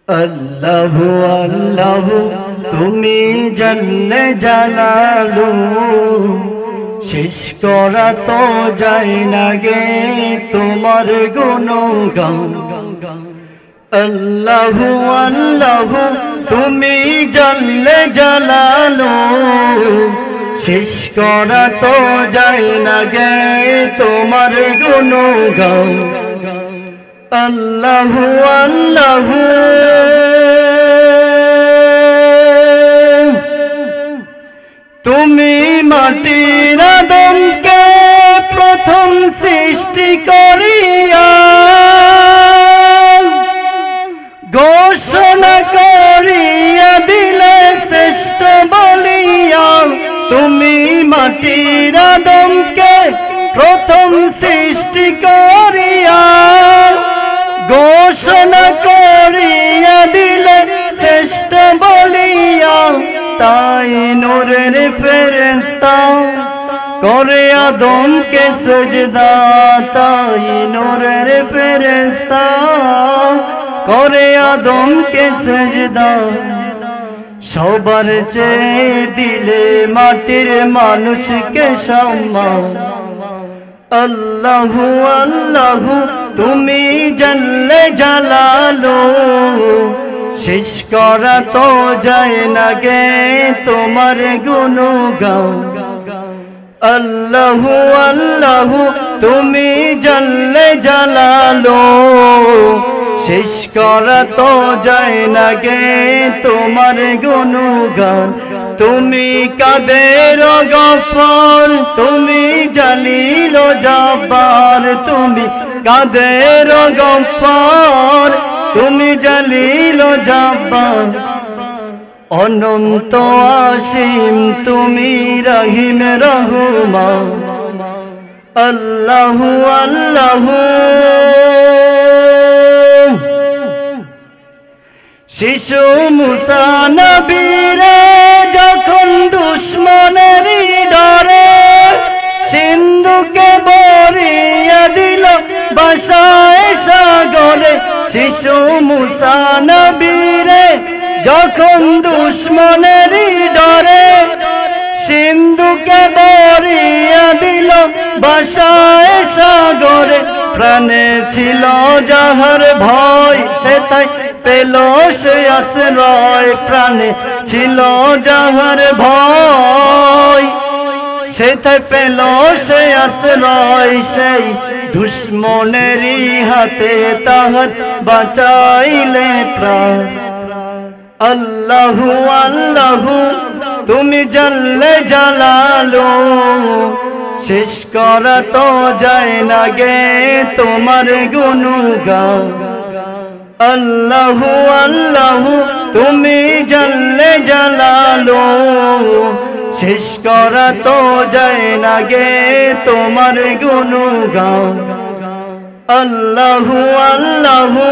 আল্লাহু আল্লাহু তুমি জানলে জালালু শেষ করা তো যায় না গে তোমার গুণগান আল্লাহু আল্লাহু তুমি জানলে জালালু শেষ করা তো যায় না গে তোমার গুণগান আল্লাহু আল্লাহু তুমি মাটির আদমকে প্রথম সৃষ্টি করিয়া ঘোষণা করিয়া দিলে শ্রেষ্ঠ বলিয়া তুমি মাটির আদমকে প্রথম সৃষ্টি করিয়া ঘোষণা করিয়া দিলে শ্রেষ্ঠ বলিয়া তাই নূরের ফেরেশতা করে আদমকে সেজদা তাই নূরের ফেরেশতা করে আদমকে সেজদা সবার চেয়ে দিলে মাটির মানুষকে সম্মান আল্লাহু আল্লাহু তুমি জানলে জালালু শেষ করা তো যায় না গে তোমার গুণগান আল্লাহু আল্লাহু তুমি জানলে জালালু শেষ করা তো যায় না গে তোমার গুণগান তুমি কাদের গফর তুমি জালিল জব্বার তুমি কাদের গফর তুমি জালিল জব্বার অনন্ত অসীম তুমি রহিম রহমান আল্লাহু আল্লাহু শিশু মুসা নবীরে যখন দুশ্মনের ডরে সিন্ধুকে ভরিয়ে দিল ভাষায় সাগরে শিশু মুসা নবীরে যখন দুশ্মনের ডরে সিন্ধুকে ভরিয়ে দিল ভাষায় সাগরে প্রাণে ছিল যাহার ভয় সে তাই পেল সে আশ্রয় প্রাণে ছিল যাহার ভয় সে তাই পেল সে আশ্রয় সেই দুশ্মনেরই হাতে তাহার বাঁচাইলে প্রাণ আল্লাহু আল্লাহু তুমি জানলে জালালু শেষ করা তো যায় না গে তোমার গুণগান আল্লাহু আল্লাহু তুমি জানলে জালালু শেষ করা তো যায় না গে তোমার গুণগান আল্লাহু আল্লাহু